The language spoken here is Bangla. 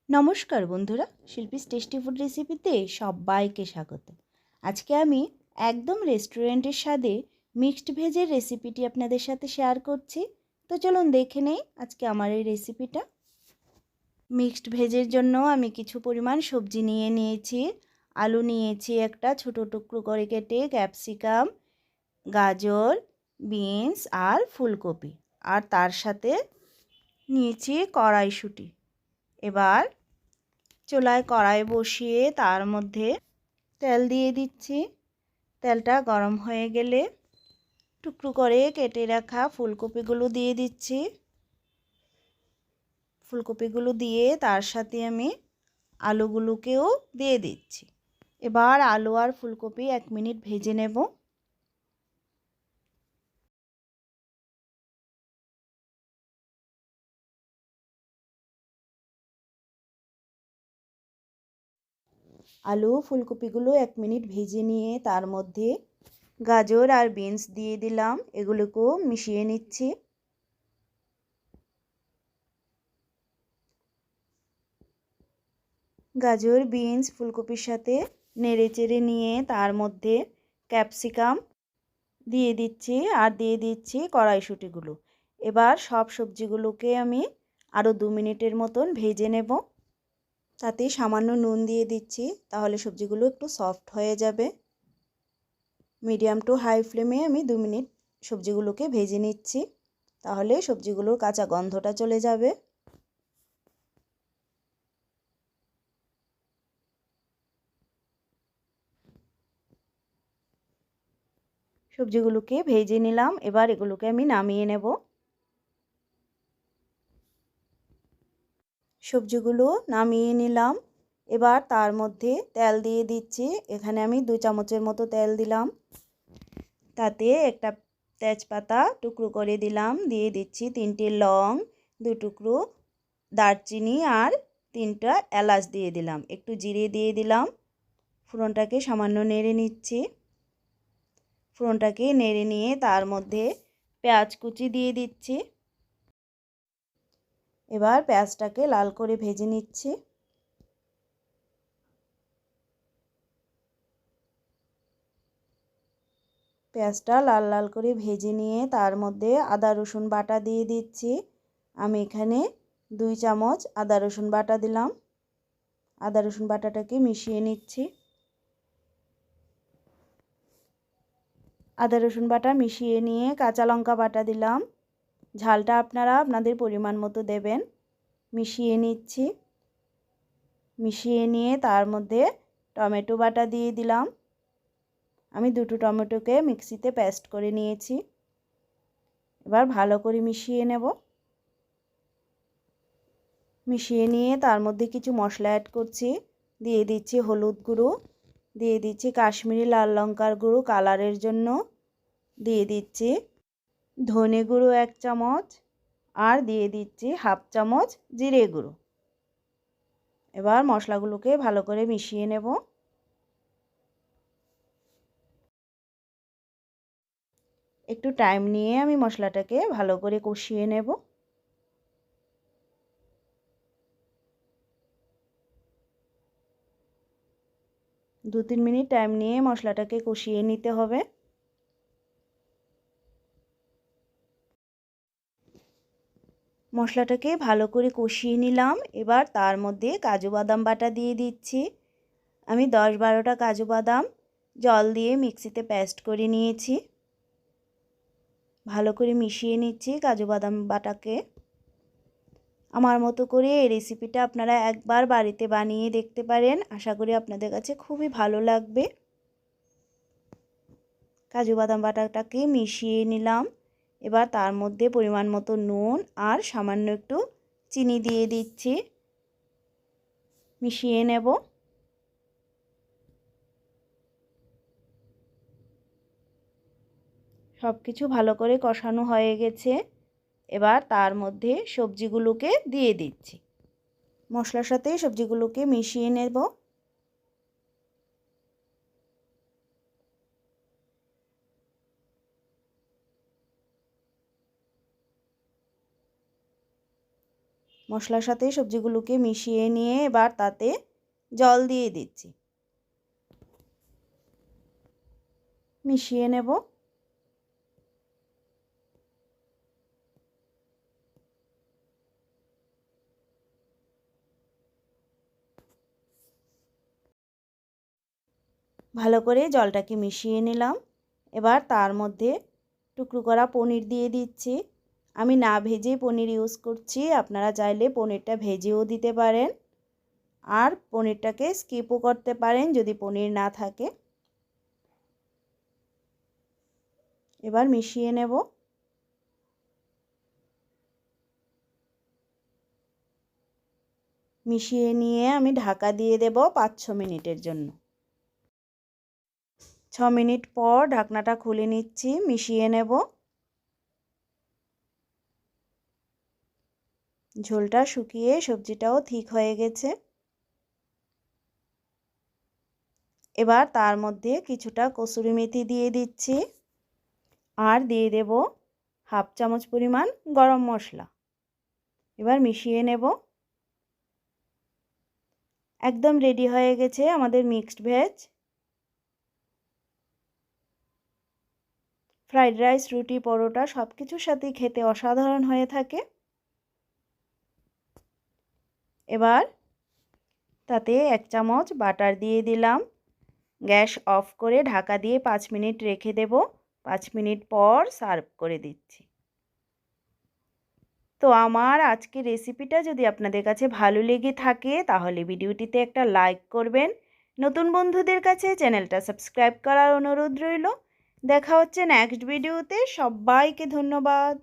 নমস্কার বন্ধুরা, শিল্পীস টেস্টি ফুড রেসিপিতে সবাইকে স্বাগত। আজকে আমি একদম রেস্টুরেন্টের স্বাদে মিক্সড ভেজের রেসিপিটি আপনাদের সাথে শেয়ার করছি। তো চলুন দেখে নেই আজকে আমার এই রেসিপিটা। মিক্সড ভেজের জন্য আমি কিছু পরিমাণ সবজি নিয়ে নিয়েছি। আলু নিয়েছি একটা ছোট টুকরো করে কেটে, ক্যাপসিকাম, গাজর, বিনস আর ফুলকপি, আর তার সাথে নিয়েছি কড়াইশুঁটি। এবার চুলায় কড়াই বসিয়ে তার মধ্যে তেল দিয়ে দিচ্ছি। তেলটা গরম হয়ে গেলে টুকরো করে কেটে রাখা ফুলকপিগুলো দিয়ে দিচ্ছি। ফুলকপিগুলো দিয়ে তার সাথে আমি আলুগুলোকেও দিয়ে দিচ্ছি। এবার আলু আর ফুলকপি 1 মিনিট ভেজে নেব। আলু ফুলকপিগুলো 1 মিনিট ভেজে নিয়ে তার মধ্যে গাজর আর বিনস দিয়ে দিলাম। এগুলোকেও মিশিয়ে নিচ্ছি। গাজর, বিনস, ফুলকপির সাথে নেড়েচেড়ে নিয়ে তার মধ্যে ক্যাপসিকাম দিয়ে দিচ্ছি আর দিয়ে দিচ্ছি কড়াইশুঁটিগুলো। এবার সব সবজিগুলোকে আমি আরও 2 মিনিটের মতন ভেজে নেব। তাতে সামান্য নুন দিয়ে দিচ্ছি, তাহলে সবজিগুলো একটু সফট হয়ে যাবে। মিডিয়াম টু হাই ফ্লেমে আমি 2 মিনিট সবজিগুলোকে ভেজে নিচ্ছি, তাহলে সবজিগুলোর কাঁচা গন্ধটা চলে যাবে। সবজিগুলোকে ভেজে নিলাম, এবার এগুলোকে আমি নামিয়ে নেব। সবজিগুলো নামিয়ে নিলাম। এবার তার মধ্যে তেল দিয়ে দিচ্ছি। এখানে আমি 2 চামচের মতো তেল দিলাম। তাতে একটা তেজপাতা টুকরো করে দিলাম, দিয়ে দিচ্ছি 3টে লং, 2 টুকরো দারচিনি আর 3টা এলাচ দিয়ে দিলাম। একটু জিরে দিয়ে দিলাম। ফোড়নটাকে সামান্য নেড়ে নিচ্ছি। ফোড়নটাকে নেড়ে নিয়ে তার মধ্যে পেঁয়াজ কুচি দিয়ে দিচ্ছি। এবার পেঁয়াজটাকে লাল করে ভেজে নিচ্ছি। পেঁয়াজটা লাল লাল করে ভেজে নিয়ে তার মধ্যে আদা রসুন বাটা দিয়ে দিচ্ছি। আমি এখানে 2 চামচ আদা রসুন বাটা দিলাম। আদা রসুন বাটাটাকে মিশিয়ে নিচ্ছি। আদা রসুন বাটা মিশিয়ে নিয়ে কাঁচা লঙ্কা বাটা দিলাম। ঝালটা আপনারা আপনাদের পরিমাণ মতো দেবেন। মিশিয়ে নিচ্ছি। মিশিয়ে নিয়ে তার মধ্যে টমেটো বাটা দিয়ে দিলাম। আমি 2টো টমেটোকে মিক্সিতে পেস্ট করে নিয়েছি। এবার ভালো করে মিশিয়ে নেব। মিশিয়ে নিয়ে তার মধ্যে কিছু মশলা অ্যাড করছি। দিয়ে দিচ্ছি হলুদ গুঁড়ো, দিয়ে দিচ্ছি কাশ্মীরি লাল লঙ্কার গুঁড়ো কালারের জন্য, দিয়ে দিচ্ছি ধনে গুঁড়ো 1 চামচ, আর দিয়ে দিচ্ছি হাফ চামচ জিরে গুঁড়ো। এবার মশলাগুলোকে ভালো করে মিশিয়ে নেব। একটু টাইম নিয়ে আমি মশলাটাকে ভালো করে কষিয়ে নেব। 2-3 মিনিট টাইম নিয়ে মশলাটাকে কষিয়ে নিতে হবে। মশলাটাকে ভালো করে কষিয়ে নিলাম। এবার তার মধ্যে কাজু বাদাম বাটা দিয়ে দিচ্ছি। আমি 10-12টা কাজু বাদাম জল দিয়ে মিক্সিতে পেস্ট করে নিয়েছি। ভালো করে মিশিয়ে নিচ্ছি কাজু বাদাম বাটাকে। আমার মতো করে এই রেসিপিটা আপনারা একবার বাড়িতে বানিয়ে দেখতে পারেন। আশা করি আপনাদের কাছে খুবই ভালো লাগবে। কাজু বাদাম বাটাটাকে মিশিয়ে নিলাম। এবার তার মধ্যে পরিমাণ মতো নুন আর সামান্য একটু চিনি দিয়ে দিচ্ছি। মিশিয়ে নেব। সব কিছু ভালো করে কষানো হয়ে গেছে। এবার তার মধ্যে সবজিগুলোকে দিয়ে দিচ্ছি। মশলার সাথে সবজিগুলোকে মিশিয়ে নেব। মশলার সাথে সবজিগুলোকে মিশিয়ে নিয়ে এবার তাতে জল দিয়ে দিচ্ছি, মিশিয়ে নেব। ভালো করে জলটাকে মিশিয়ে নিলাম। এবার তার মধ্যে টুকরো করা পনির দিয়ে দিচ্ছি। আমি না ভেজে পনির ইউজ করছি, আপনারা চাইলে পনিরটা ভেজেও দিতে পারেন, আর পনিরটাকে স্কিপও করতে পারেন যদি পনির না থাকে। এবার মিশিয়ে নেব। মিশিয়ে নিয়ে আমি ঢাকা দিয়ে দেব 5-6 মিনিটের জন্য। 6 মিনিট পর ঢাকনাটা খুলে নিচ্ছি, মিশিয়ে নেব। ঝোলটা শুকিয়ে সবজিটাও ঠিক হয়ে গেছে। এবার তার মধ্যে কিছুটা কসুরি মেথি দিয়ে দিচ্ছি, আর দিয়ে দেব 1/2 চামচ পরিমাণ গরম মশলা। এবার মিশিয়ে নেব। একদম রেডি হয়ে গেছে আমাদের মিক্সড ভেজ। ফ্রাইড রাইস, রুটি, পরোটা সব কিছুর সাথেই খেতে অসাধারণ হয়ে থাকে। এবার তাতে 1 চামচ বাটার দিয়ে দিলাম। গ্যাস অফ করে ঢাকা দিয়ে 5 মিনিট রেখে দেব। 5 মিনিট পর সার্ভ করে দিচ্ছি। তো আমার আজকের রেসিপিটা যদি আপনাদের কাছে ভালো লেগে থাকে তাহলে ভিডিওটিতে একটা লাইক করবেন। নতুন বন্ধুদের কাছে চ্যানেলটা সাবস্ক্রাইব করার অনুরোধ রইল। দেখা হচ্ছে নেক্সট ভিডিওতে। সবাইকে ধন্যবাদ।